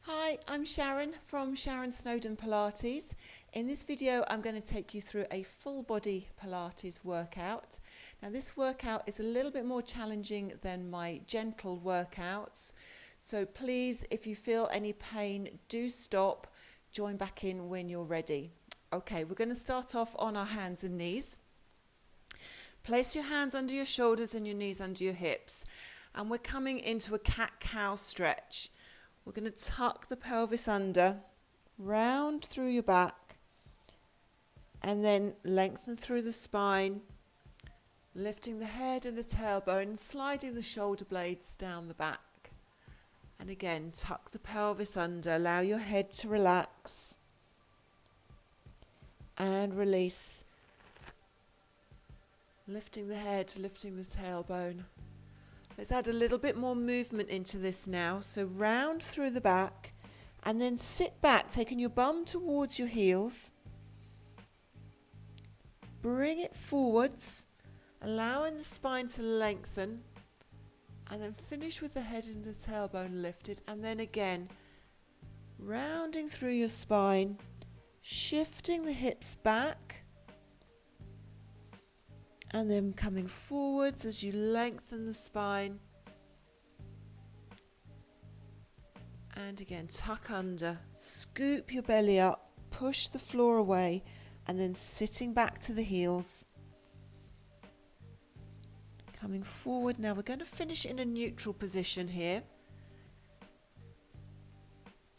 Hi, I'm Sharon from Sharon Snowden Pilates. In this video, I'm going to take you through a full body Pilates workout. Now this workout is a little bit more challenging than my gentle workouts. So please, if you feel any pain, do stop, join back in when you're ready. Okay, we're going to start off on our hands and knees. Place your hands under your shoulders and your knees under your hips. And we're coming into a cat-cow stretch. We're going to tuck the pelvis under, round through your back, and then lengthen through the spine, lifting the head and the tailbone, and sliding the shoulder blades down the back. And again, tuck the pelvis under, allow your head to relax, and release. Lifting the head, lifting the tailbone. Let's add a little bit more movement into this now. So round through the back and then sit back, taking your bum towards your heels. Bring it forwards, allowing the spine to lengthen, and then finish with the head and the tailbone lifted. And then again, rounding through your spine, shifting the hips back, and then coming forwards as you lengthen the spine. And again, tuck under, scoop your belly up, push the floor away, and then sitting back to the heels. Coming forward now, we're going to finish in a neutral position here.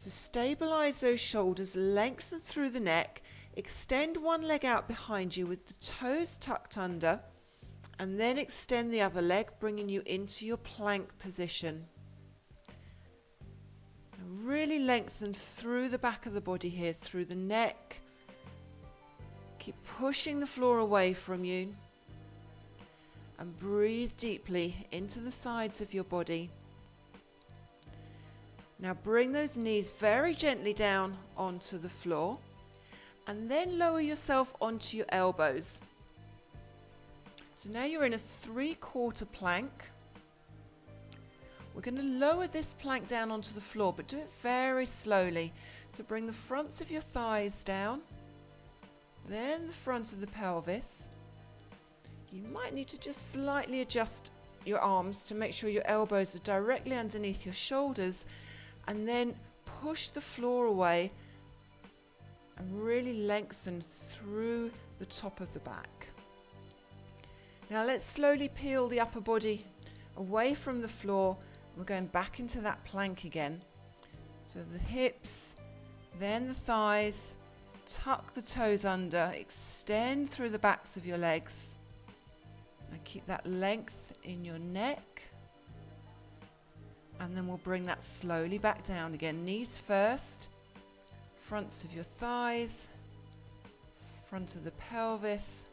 To stabilize those shoulders, lengthen through the neck. Extend one leg out behind you with the toes tucked under, and then extend the other leg, bringing you into your plank position. And really lengthen through the back of the body here, through the neck. Keep pushing the floor away from you. And breathe deeply into the sides of your body. Now bring those knees very gently down onto the floor. And then lower yourself onto your elbows. So now you're in a 3/4 plank. We're going to lower this plank down onto the floor, but do it very slowly. So bring the fronts of your thighs down, then the front of the pelvis. You might need to just slightly adjust your arms to make sure your elbows are directly underneath your shoulders, and then push the floor away and really lengthen through the top of the back. Now let's slowly peel the upper body away from the floor. We're going back into that plank again. So the hips, then the thighs, tuck the toes under, extend through the backs of your legs. And keep that length in your neck. And then we'll bring that slowly back down again. Knees first. Fronts of your thighs, front of the pelvis,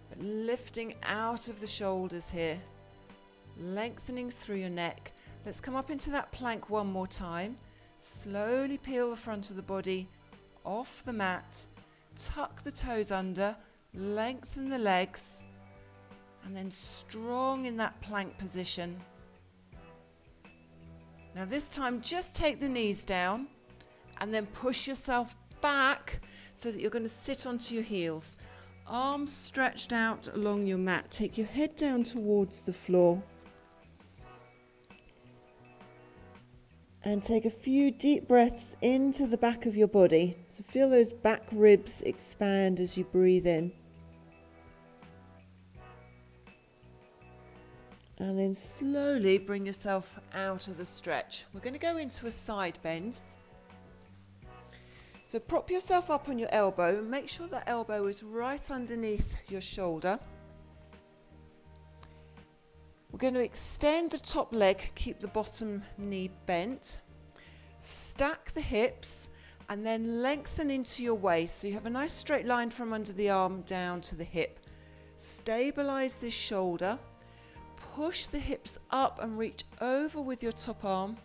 but lifting out of the shoulders here, lengthening through your neck. Let's come up into that plank one more time. Slowly peel the front of the body off the mat, tuck the toes under, lengthen the legs, and then strong in that plank position. Now this time just take the knees down and then push yourself back so that you're going to sit onto your heels. Arms stretched out along your mat. Take your head down towards the floor. And take a few deep breaths into the back of your body. So feel those back ribs expand as you breathe in. And then slowly bring yourself out of the stretch. We're going to go into a side bend. So prop yourself up on your elbow and make sure that elbow is right underneath your shoulder. We're going to extend the top leg, keep the bottom knee bent. Stack the hips and then lengthen into your waist. So you have a nice straight line from under the arm down to the hip. Stabilize this shoulder. Push the hips up and reach over with your top arm.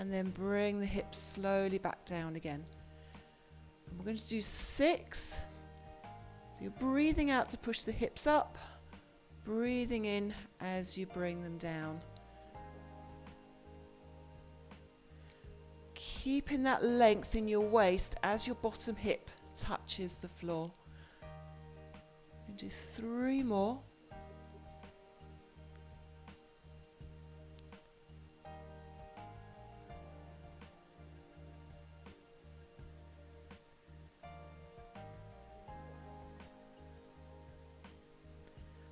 And then bring the hips slowly back down again. And we're going to do 6. So you're breathing out to push the hips up, breathing in as you bring them down. keeping that length in your waist as your bottom hip touches the floor. And do 3 more.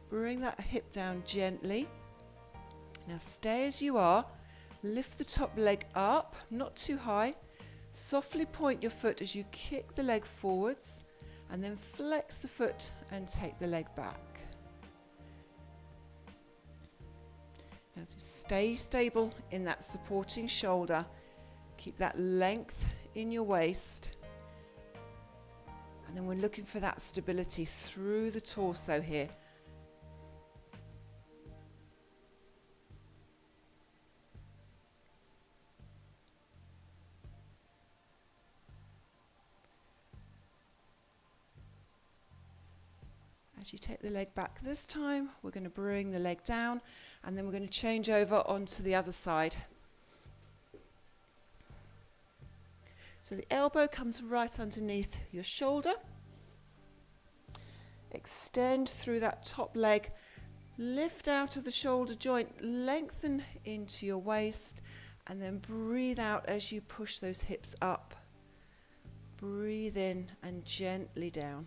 Bring that hip down gently. Now stay as you are. Lift the top leg up, not too high. Softly point your foot as you kick the leg forwards, and then flex the foot and take the leg back. Now stay stable in that supporting shoulder. Keep that length in your waist. And then we're looking for that stability through the torso here. As you take the leg back this time, we're going to bring the leg down, and then we're going to change over onto the other side. So the elbow comes right underneath your shoulder. Extend through that top leg, lift out of the shoulder joint, lengthen into your waist, and then breathe out as you push those hips up. Breathe in and gently down.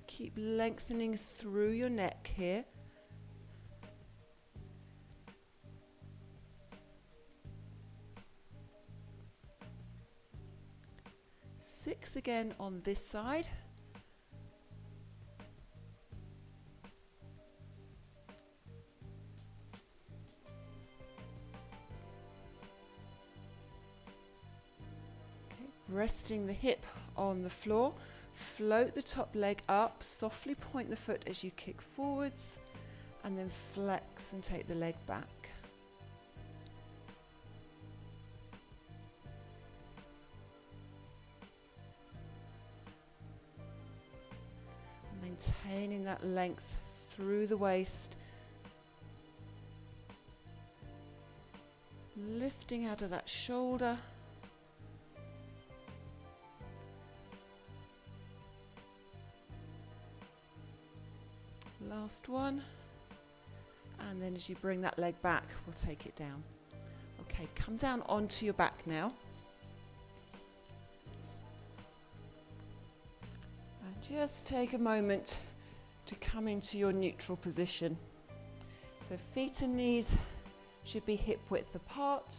Keep lengthening through your neck here. Six again on this side. Okay, resting the hip on the floor. Float the top leg up, softly point the foot as you kick forwards, and then flex and take the leg back. Maintaining that length through the waist. Lifting out of that shoulder. Last one, and then as you bring that leg back, we'll take it down. Okay, come down onto your back now. And just take a moment to come into your neutral position. So feet and knees should be hip width apart.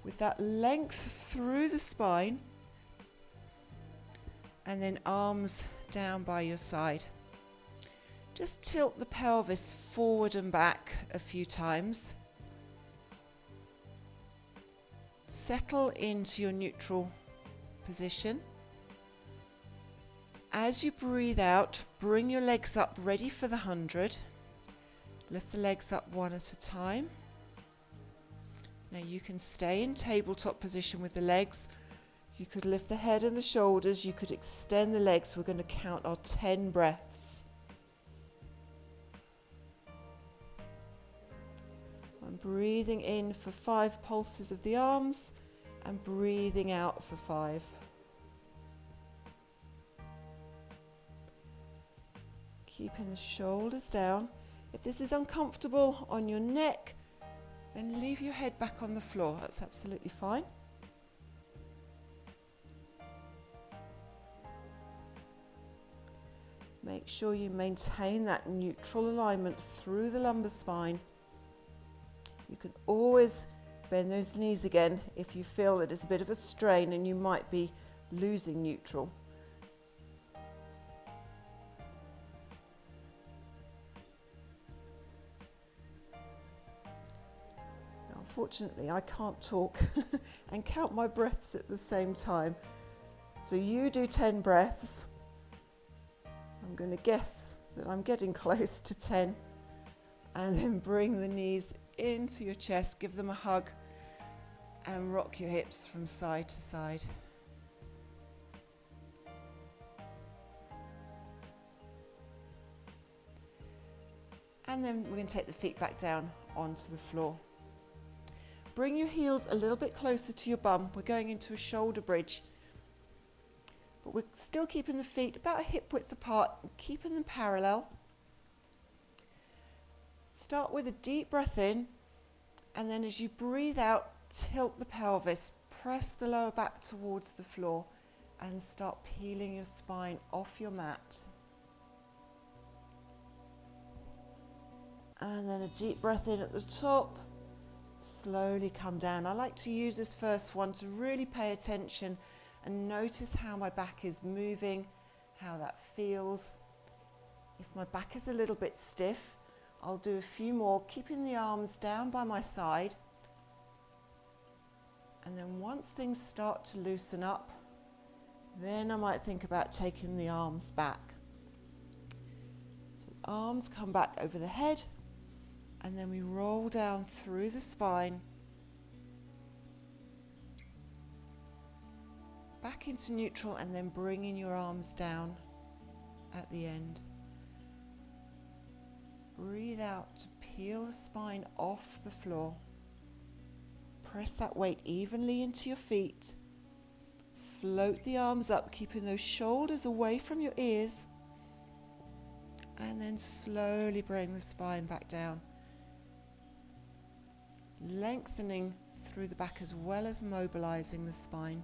With that length through the spine, and then arms down by your side. Just tilt the pelvis forward and back a few times. Settle into your neutral position. As you breathe out, bring your legs up ready for the 100. Lift the legs up one at a time. Now you can stay in tabletop position with the legs. You could lift the head and the shoulders. You could extend the legs. We're going to count our 10 breaths. So I'm breathing in for 5 pulses of the arms and breathing out for 5. Keeping the shoulders down. If this is uncomfortable on your neck, then leave your head back on the floor. That's absolutely fine. Make sure you maintain that neutral alignment through the lumbar spine. You can always bend those knees again if you feel that it's a bit of a strain and you might be losing neutral. Now, unfortunately, I can't talk and count my breaths at the same time. So you do 10 breaths. I'm going to guess that I'm getting close to 10, and then bring the knees into your chest, give them a hug, and rock your hips from side to side. And then we're going to take the feet back down onto the floor. Bring your heels a little bit closer to your bum. We're going into a shoulder bridge. But we're still keeping the feet about a hip width apart, keeping them parallel. Start with a deep breath in, and then as you breathe out, tilt the pelvis, press the lower back towards the floor, and start peeling your spine off your mat. And then a deep breath in at the top, slowly come down. I like to use this first one to really pay attention and notice how my back is moving, how that feels. If my back is a little bit stiff, I'll do a few more, keeping the arms down by my side. And then once things start to loosen up, then I might think about taking the arms back. So the arms come back over the head, and then we roll down through the spine, back into neutral, and then bringing your arms down at the end. Breathe out to peel the spine off the floor. Press that weight evenly into your feet. Float the arms up, keeping those shoulders away from your ears. And then slowly bring the spine back down. Lengthening through the back as well as mobilizing the spine.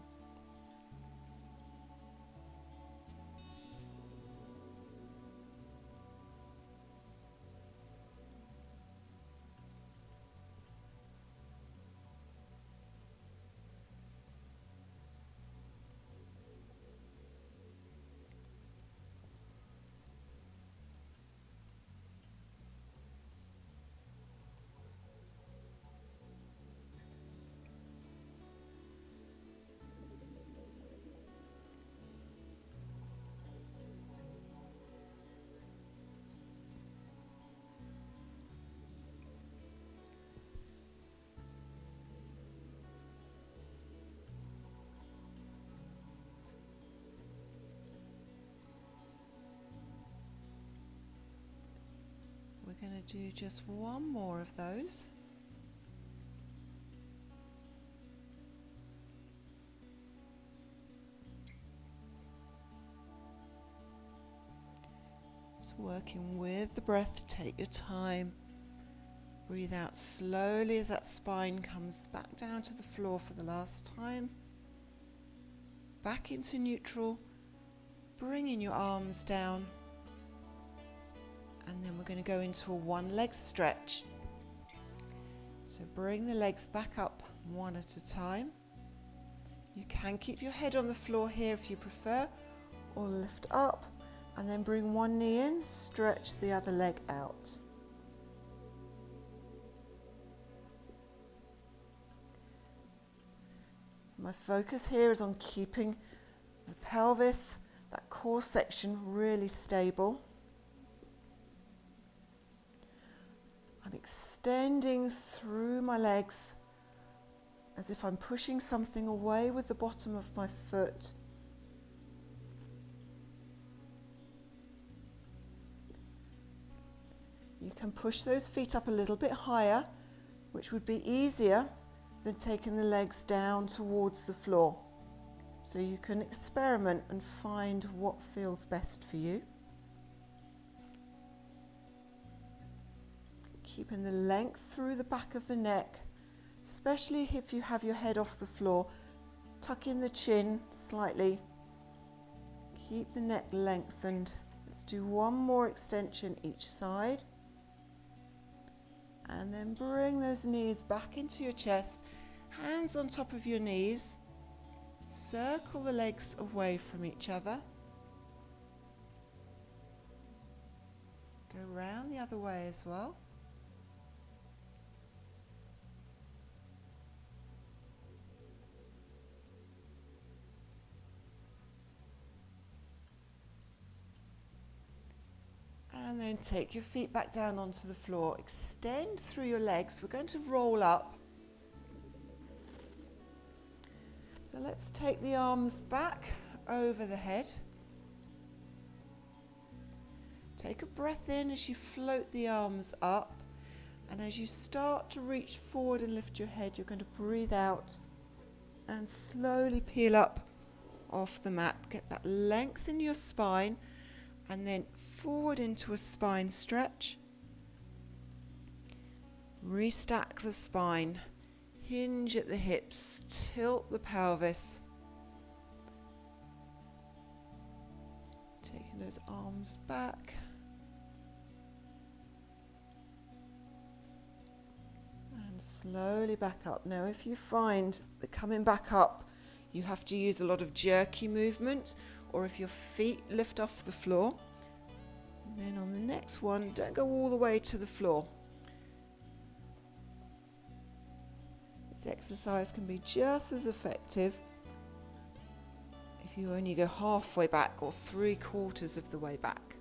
We're going to do just one more of those. Just working with the breath, take your time. Breathe out slowly as that spine comes back down to the floor for the last time. Back into neutral, bringing your arms down. And then we're going to go into a one-leg stretch. So bring the legs back up one at a time. You can keep your head on the floor here if you prefer, or lift up and then bring one knee in, stretch the other leg out. My focus here is on keeping the pelvis, that core section, really stable. I'm extending through my legs as if I'm pushing something away with the bottom of my foot. You can push those feet up a little bit higher, which would be easier than taking the legs down towards the floor. So you can experiment and find what feels best for you. Keeping the length through the back of the neck, especially if you have your head off the floor. Tuck in the chin slightly. Keep the neck lengthened. Let's do one more extension each side. And then bring those knees back into your chest, hands on top of your knees. Circle the legs away from each other. Go round the other way as well. And then take your feet back down onto the floor. Extend through your legs. We're going to roll up. So let's take the arms back over the head. Take a breath in as you float the arms up, and as you start to reach forward and lift your head, you're going to breathe out and slowly peel up off the mat. Get that length in your spine, and then forward into a spine stretch. Restack the spine, hinge at the hips, tilt the pelvis. Taking those arms back. And slowly back up. Now if you find that coming back up you have to use a lot of jerky movement, or if your feet lift off the floor, then on the next one, don't go all the way to the floor. This exercise can be just as effective if you only go halfway back or 3/4 of the way back.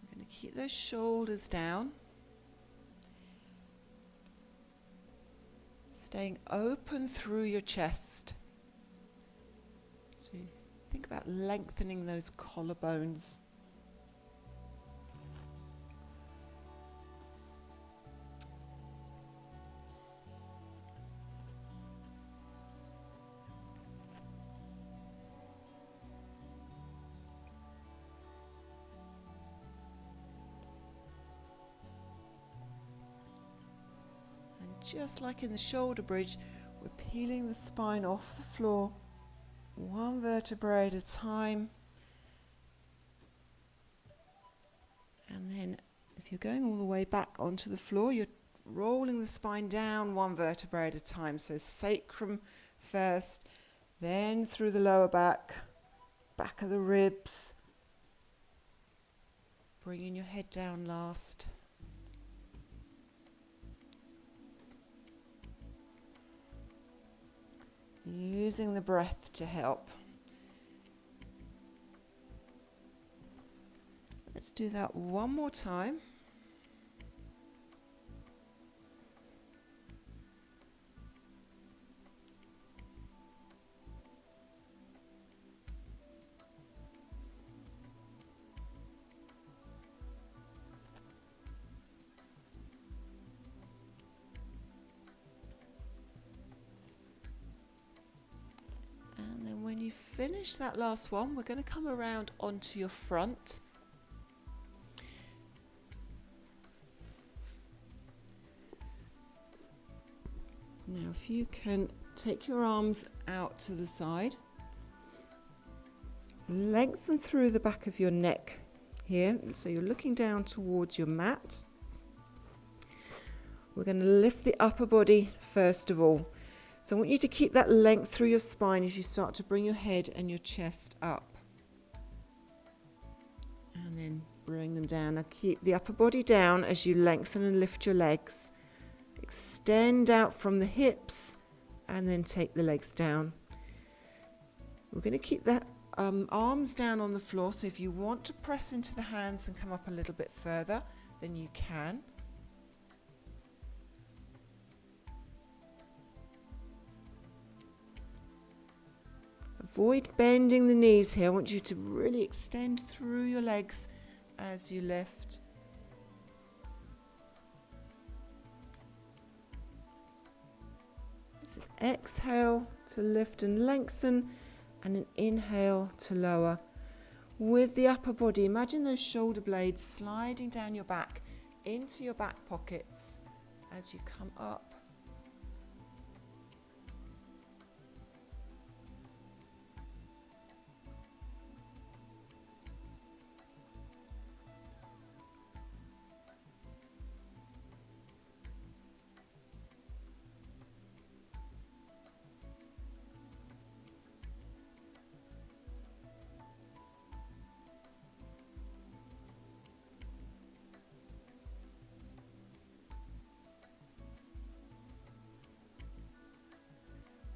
We're going to keep those shoulders down. Staying open through your chest. So think about lengthening those collarbones. Just like in the shoulder bridge, we're peeling the spine off the floor, one vertebrae at a time. And then if you're going all the way back onto the floor, you're rolling the spine down one vertebrae at a time. So sacrum first, then through the lower back, back of the ribs, bringing your head down last. Using the breath to help. Let's do that one more time. When you finish that last one, we're going to come around onto your front. Now if you can take your arms out to the side, lengthen through the back of your neck here, so you're looking down towards your mat. We're going to lift the upper body first of all. So I want you to keep that length through your spine as you start to bring your head and your chest up. And then bring them down. Now keep the upper body down as you lengthen and lift your legs. Extend out from the hips and then take the legs down. We're going to keep the arms down on the floor, so if you want to press into the hands and come up a little bit further, then you can. Avoid bending the knees here. I want you to really extend through your legs as you lift. It's an exhale to lift and lengthen, and an inhale to lower. With the upper body, imagine those shoulder blades sliding down your back into your back pockets as you come up.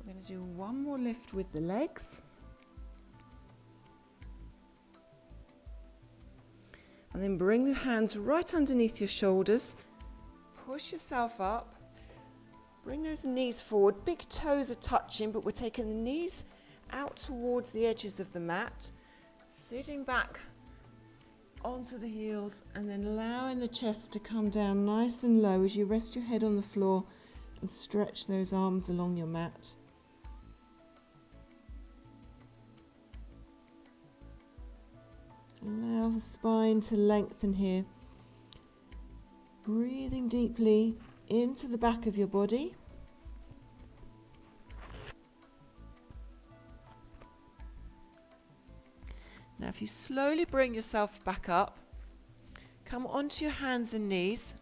We're going to do one more lift with the legs. And then bring the hands right underneath your shoulders. Push yourself up. Bring those knees forward. Big toes are touching, but we're taking the knees out towards the edges of the mat, sitting back onto the heels and then allowing the chest to come down nice and low as you rest your head on the floor and stretch those arms along your mat. Allow the spine to lengthen here. Breathing deeply into the back of your body. Now if you slowly bring yourself back up, come onto your hands and knees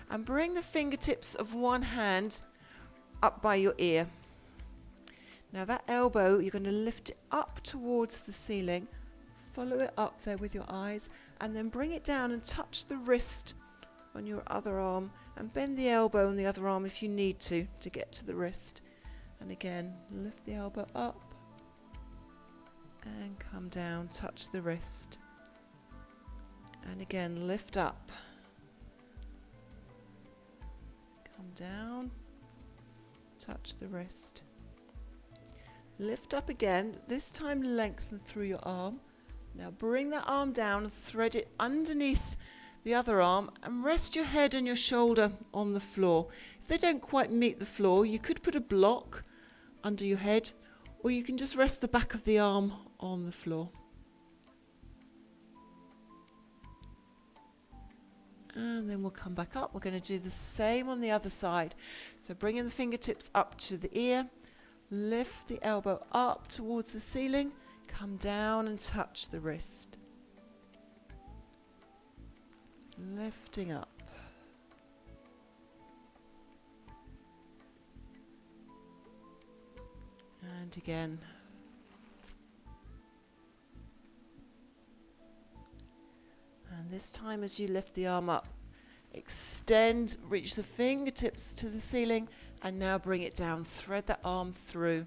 and bring the fingertips of one hand up by your ear. Now that elbow, you're going to lift it up towards the ceiling, follow it up there with your eyes, and then bring it down and touch the wrist on your other arm, and bend the elbow on the other arm if you need to get to the wrist. And again, lift the elbow up and come down, touch the wrist. And again, lift up, come down, touch the wrist. Lift up again, this time lengthen through your arm. Now bring that arm down and thread it underneath the other arm and rest your head and your shoulder on the floor. If they don't quite meet the floor, you could put a block under your head, or you can just rest the back of the arm on the floor. And then we'll come back up. We're going to do the same on the other side. So bringing the fingertips up to the ear, lift the elbow up towards the ceiling, come down and touch the wrist. Lifting up. And again. And this time as you lift the arm up, extend, reach the fingertips to the ceiling, and now bring it down. Thread that arm through.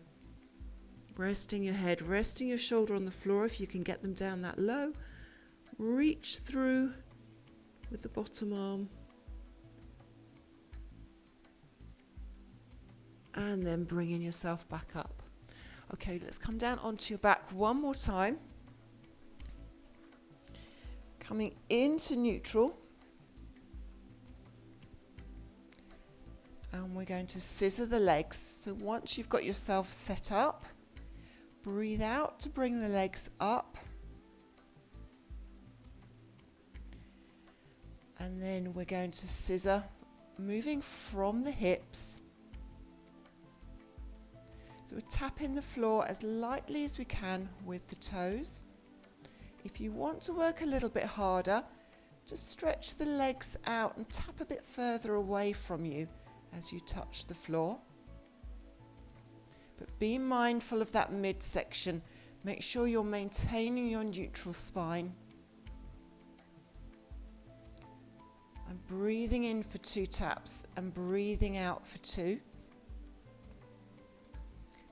Resting your head, resting your shoulder on the floor if you can get them down that low. Reach through with the bottom arm. And then bringing yourself back up. Okay, let's come down onto your back one more time. Coming into neutral. And we're going to scissor the legs. So once you've got yourself set up, breathe out to bring the legs up. And then we're going to scissor, moving from the hips. So we're tapping the floor as lightly as we can with the toes. If you want to work a little bit harder, just stretch the legs out and tap a bit further away from you as you touch the floor. But be mindful of that midsection. Make sure you're maintaining your neutral spine. And breathing in for 2 taps and breathing out for 2.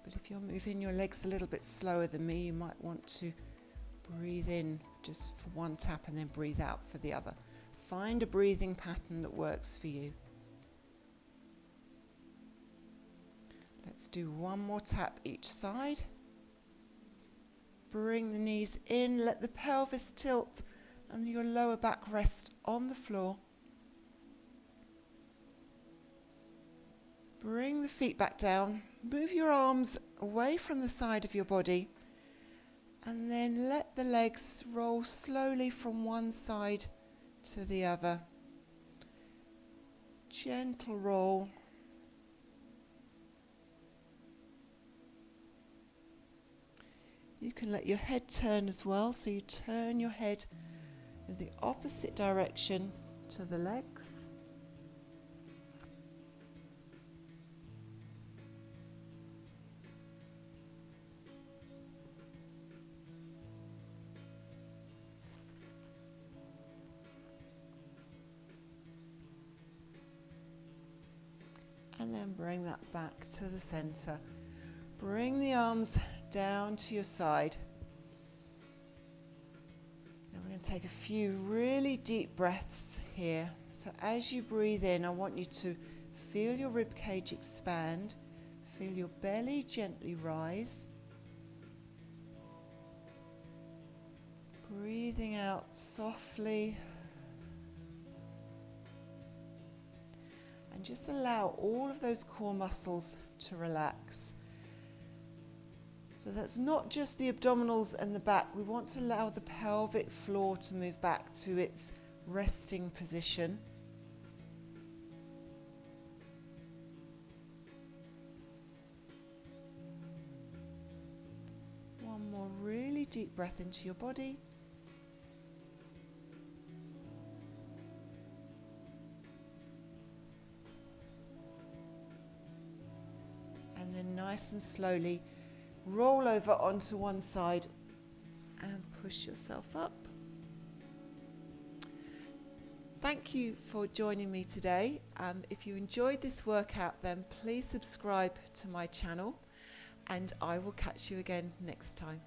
But if you're moving your legs a little bit slower than me, you might want to breathe in just for 1 tap and then breathe out for the other. Find a breathing pattern that works for you. Let's do 1 more tap each side. Bring the knees in, let the pelvis tilt and your lower back rest on the floor. Bring the feet back down, move your arms away from the side of your body, and then let the legs roll slowly from one side to the other. Gentle roll. You can let your head turn as well, so you turn your head in the opposite direction to the legs. And then bring that back to the center. Bring the arms down to your side. Now we're going to take a few really deep breaths here. So as you breathe in, I want you to feel your rib cage expand. Feel your belly gently rise. Breathing out softly. And just allow all of those core muscles to relax. So that's not just the abdominals and the back. We want to allow the pelvic floor to move back to its resting position. One more really deep breath into your body. And then nice and slowly roll over onto one side and push yourself up. Thank you for joining me today. If you enjoyed this workout, then please subscribe to my channel, and I will catch you again next time.